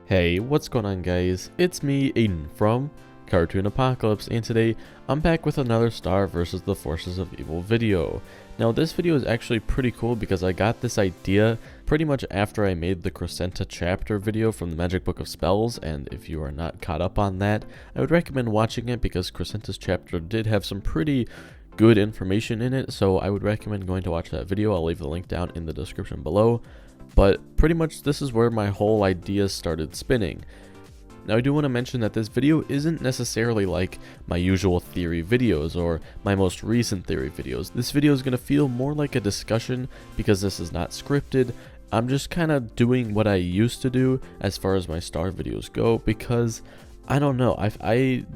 Hey, what's going on guys? It's me, Aiden from Cartoon Apocalypse, and today I'm back with another Star versus the Forces of Evil video. Now this video is actually pretty cool because I got this idea pretty much after I made the Crescenta chapter video from the Magic Book of Spells, and if you are not caught up on that, I would recommend watching it because Crescenta's chapter did have some pretty good information in it, so I would recommend going to watch that video. I'll leave the link down in the description below. But pretty much this is where my whole idea started spinning. Now I do want to mention that this video isn't necessarily like my usual theory videos or my most recent theory videos. This video is going to feel more like a discussion because this is not scripted. I'm just kind of doing what I used to do as far as my Star videos go because I don't know,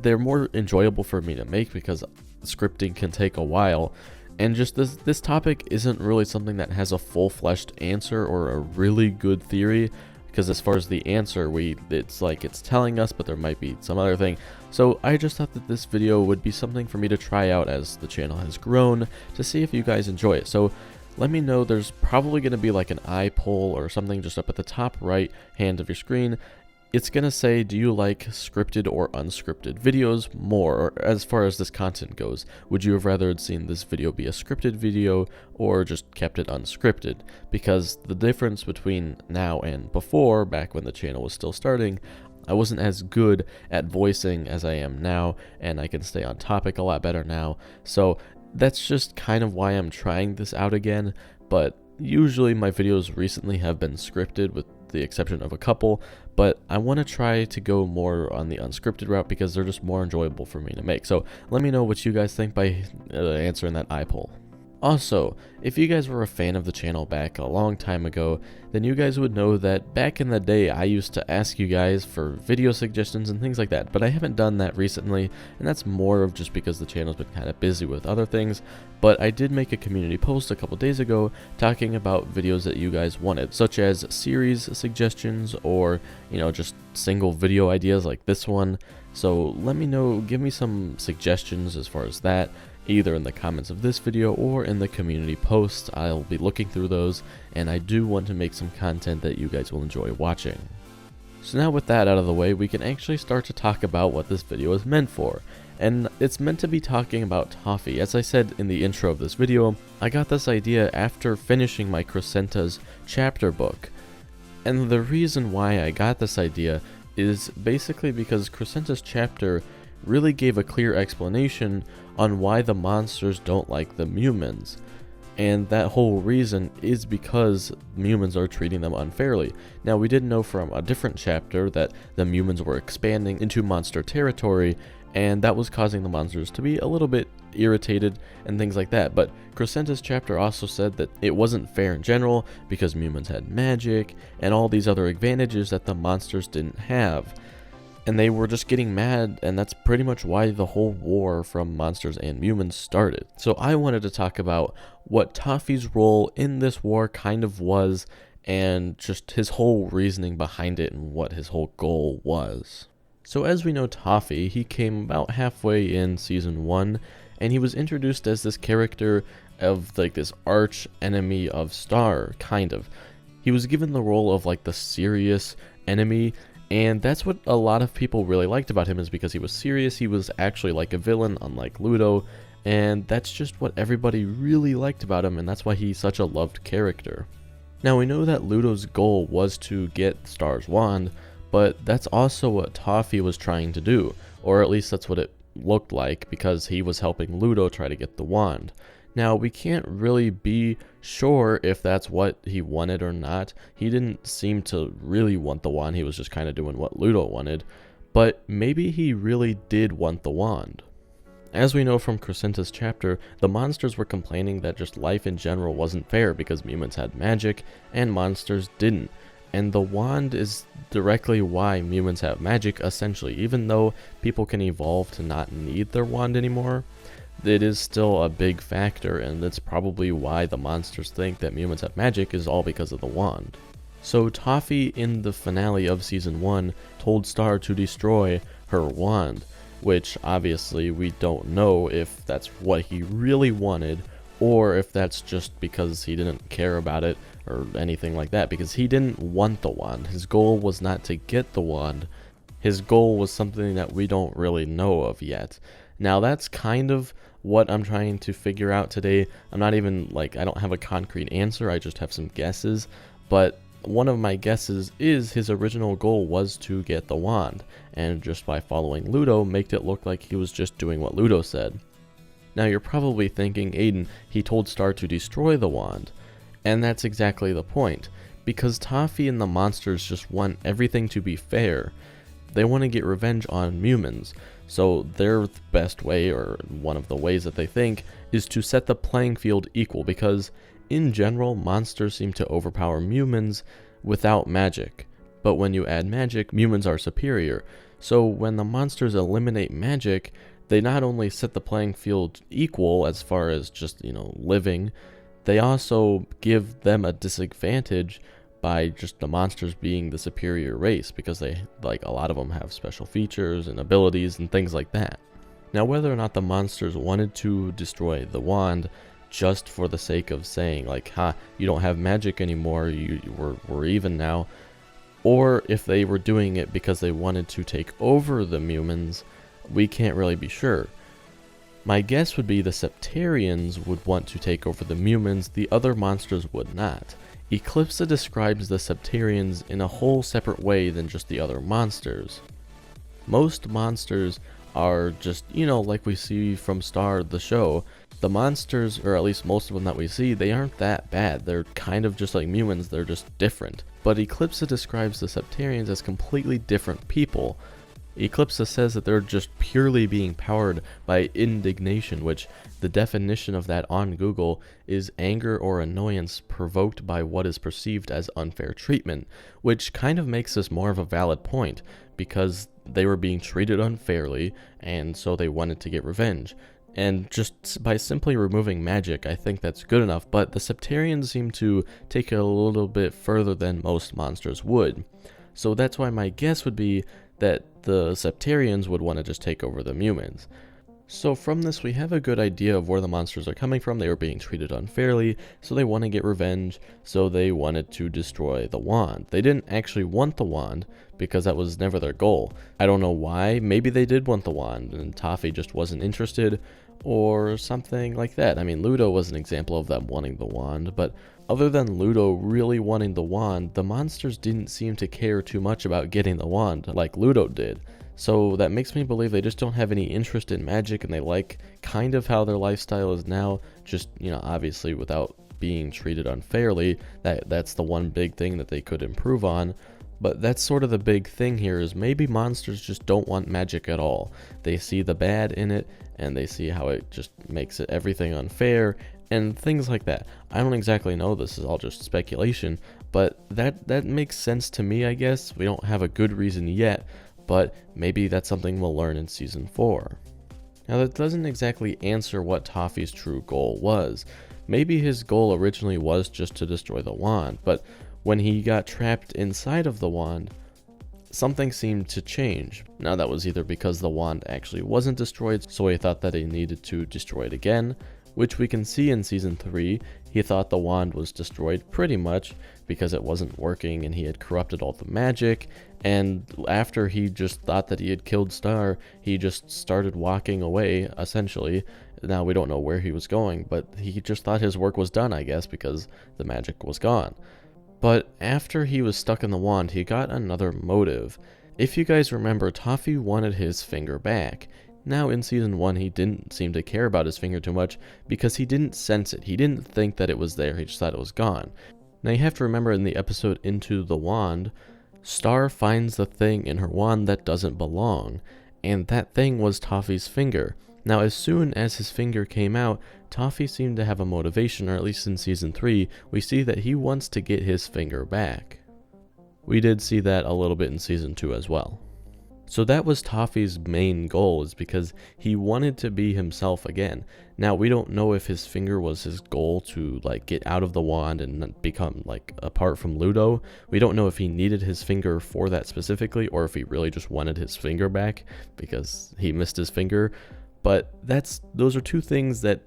they're more enjoyable for me to make because scripting can take a while. And just this topic isn't really something that has a full-fleshed answer or a really good theory, because as far as the answer, it's telling us, but there might be some other thing. So I just thought that this video would be something for me to try out as the channel has grown to see if you guys enjoy it. So let me know. There's probably going to be like an eye poll or something just up at the top right hand of your screen. It's going to say, do you like scripted or unscripted videos more, or as far as this content goes? Would you have rather seen this video be a scripted video or just kept it unscripted? Because the difference between now and before, back when the channel was still starting, I wasn't as good at voicing as I am now, and I can stay on topic a lot better now. So that's just kind of why I'm trying this out again, but usually my videos recently have been scripted with the exception of a couple, but I want to try to go more on the unscripted route because they're just more enjoyable for me to make. So let me know what you guys think by answering that eye poll. Also, if you guys were a fan of the channel back a long time ago, then you guys would know that back in the day I used to ask you guys for video suggestions and things like that, but I haven't done that recently, and that's more of just because the channel's been kind of busy with other things. But I did make a community post a couple days ago talking about videos that you guys wanted, such as series suggestions or, just single video ideas like this one. So let me know, give me some suggestions as far as that, either in the comments of this video or in the community post. I'll be looking through those, and I do want to make some content that you guys will enjoy watching. So now with that out of the way, we can actually start to talk about what this video is meant for. And it's meant to be talking about Toffee. As I said in the intro of this video, I got this idea after finishing my Crescenta's chapter book. And the reason why I got this idea is basically because Crescenta's chapter really gave a clear explanation on why the monsters don't like the humans. And that whole reason is because humans are treating them unfairly. Now, we did know from a different chapter that the humans were expanding into monster territory, and that was causing the monsters to be a little bit irritated and things like that. But Crescenta's chapter also said that it wasn't fair in general because humans had magic and all these other advantages that the monsters didn't have. And they were just getting mad, and that's pretty much why the whole war from monsters and humans started. So I wanted to talk about what Toffee's role in this war kind of was, and just his whole reasoning behind it and what his whole goal was. So as we know, Toffee, he came about halfway in season 1, and he was introduced as this character of like this arch enemy of Star, kind of. He was given the role of like the serious enemy, and that's what a lot of people really liked about him, is because he was serious. He was actually like a villain, unlike Ludo, and that's just what everybody really liked about him, and that's why he's such a loved character. Now we know that Ludo's goal was to get Star's wand, but that's also what Toffee was trying to do, or at least that's what it looked like, because he was helping Ludo try to get the wand. Now, we can't really be sure if that's what he wanted or not. He didn't seem to really want the wand. He was just kind of doing what Ludo wanted. But maybe he really did want the wand. As we know from Crescenta's chapter, the monsters were complaining that just life in general wasn't fair because humans had magic and monsters didn't. And the wand is directly why humans have magic, essentially. Even though people can evolve to not need their wand anymore, it is still a big factor, and that's probably why the monsters think that humans have magic, is all because of the wand. So Toffee, in the finale of season 1, told Star to destroy her wand, which obviously we don't know if that's what he really wanted, or if that's just because he didn't care about it, or anything like that, because he didn't want the wand. His goal was not to get the wand. His goal was something that we don't really know of yet. Now that's kind of what I'm trying to figure out today. I'm not even I don't have a concrete answer, I just have some guesses, but one of my guesses is his original goal was to get the wand, and just by following Ludo made it look like he was just doing what Ludo said. Now you're probably thinking, Aiden, he told Star to destroy the wand, and that's exactly the point, because Toffee and the monsters just want everything to be fair. They want to get revenge on humans, so their best way, or one of the ways that they think, is to set the playing field equal, because in general, monsters seem to overpower humans without magic, but when you add magic, humans are superior. So when the monsters eliminate magic, they not only set the playing field equal as far as just, living, they also give them a disadvantage by just the monsters being the superior race, because they, a lot of them have special features and abilities and things like that. Now, whether or not the monsters wanted to destroy the wand just for the sake of saying, you don't have magic anymore, we're even now, or if they were doing it because they wanted to take over the humans, we can't really be sure. My guess would be the Septarians would want to take over the humans, the other monsters would not. Eclipsa describes the Septarians in a whole separate way than just the other monsters. Most monsters are just, like we see from Star the show. The monsters, or at least most of them that we see, they aren't that bad. They're kind of just like humans, they're just different. But Eclipsa describes the Septarians as completely different people. Eclipsa says that they're just purely being powered by indignation, which the definition of that on Google is anger or annoyance provoked by what is perceived as unfair treatment, which kind of makes this more of a valid point, because they were being treated unfairly, and so they wanted to get revenge. And just by simply removing magic, I think that's good enough, but the Septarians seem to take it a little bit further than most monsters would. So that's why my guess would be that the Septarians would want to just take over the humans. So from this, we have a good idea of where the monsters are coming from. They were being treated unfairly, so they want to get revenge, so they wanted to destroy the wand. They didn't actually want the wand, because that was never their goal. I don't know why. Maybe they did want the wand, and Toffee just wasn't interested, or something like that. I mean, Ludo was an example of them wanting the wand, but other than Ludo really wanting the wand, the monsters didn't seem to care too much about getting the wand like Ludo did. So that makes me believe they just don't have any interest in magic, and they like kind of how their lifestyle is now, just, obviously without being treated unfairly. That's the one big thing that they could improve on. But that's sort of the big thing here, is maybe monsters just don't want magic at all. They see the bad in it, and they see how it just makes it everything unfair, and things like that. I don't exactly know, this is all just speculation, but that makes sense to me, I guess. We don't have a good reason yet, but maybe that's something we'll learn in Season 4. Now, that doesn't exactly answer what Toffee's true goal was. Maybe his goal originally was just to destroy the wand, but when he got trapped inside of the wand, something seemed to change. Now, that was either because the wand actually wasn't destroyed, so he thought that he needed to destroy it again, which we can see in Season 3. He thought the wand was destroyed pretty much because it wasn't working and he had corrupted all the magic, and after he just thought that he had killed Star, he just started walking away, essentially. Now, we don't know where he was going, but he just thought his work was done, I guess, because the magic was gone. But after he was stuck in the wand, he got another motive. If you guys remember, Toffee wanted his finger back. Now, in Season 1, he didn't seem to care about his finger too much because he didn't sense it. He didn't think that it was there, he just thought it was gone. Now, you have to remember, in the episode Into the Wand, Star finds the thing in her wand that doesn't belong, and that thing was Toffee's finger. Now, as soon as his finger came out, Toffee seemed to have a motivation, or at least in Season 3, we see that he wants to get his finger back. We did see that a little bit in Season 2 as well. So that was Toffee's main goal, is because he wanted to be himself again. Now, we don't know if his finger was his goal to get out of the wand and become apart from Ludo. We don't know if he needed his finger for that specifically, or if he really just wanted his finger back because he missed his finger. But those are two things that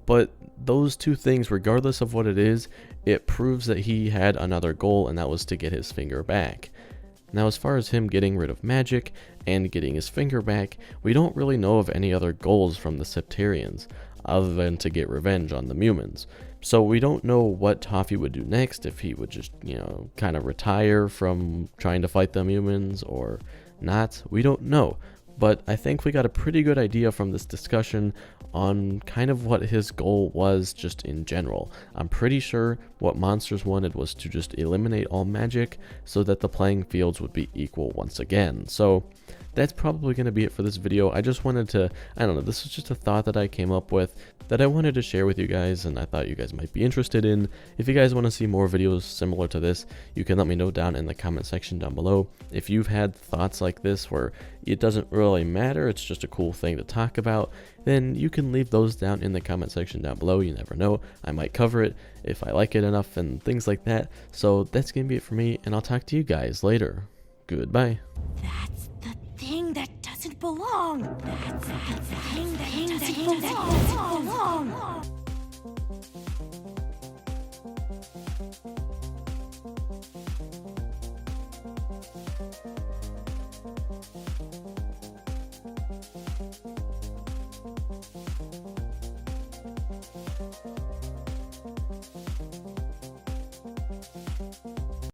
But those two things, regardless of what it is, it proves that he had another goal, and that was to get his finger back. Now, as far as him getting rid of magic and getting his finger back, we don't really know of any other goals from the Septarians, other than to get revenge on the Mumins. So we don't know what Toffee would do next, if he would just, kind of retire from trying to fight the Mumins or not. We don't know. But I think we got a pretty good idea from this discussion on kind of what his goal was just in general. I'm pretty sure what monsters wanted was to just eliminate all magic so that the playing fields would be equal once again. So that's probably going to be it for this video. I just wanted to, I don't know, this was just a thought that I came up with that I wanted to share with you guys, and I thought you guys might be interested in. If you guys want to see more videos similar to this, you can let me know down in the comment section down below. If you've had thoughts like this where it doesn't really matter, it's just a cool thing to talk about, then you can leave those down in the comment section down below. You never know, I might cover it if I like it enough and things like that. So that's gonna be it for me, and I'll talk to you guys later. Goodbye. That's the thing that doesn't belong. That's the thing that doesn't belong.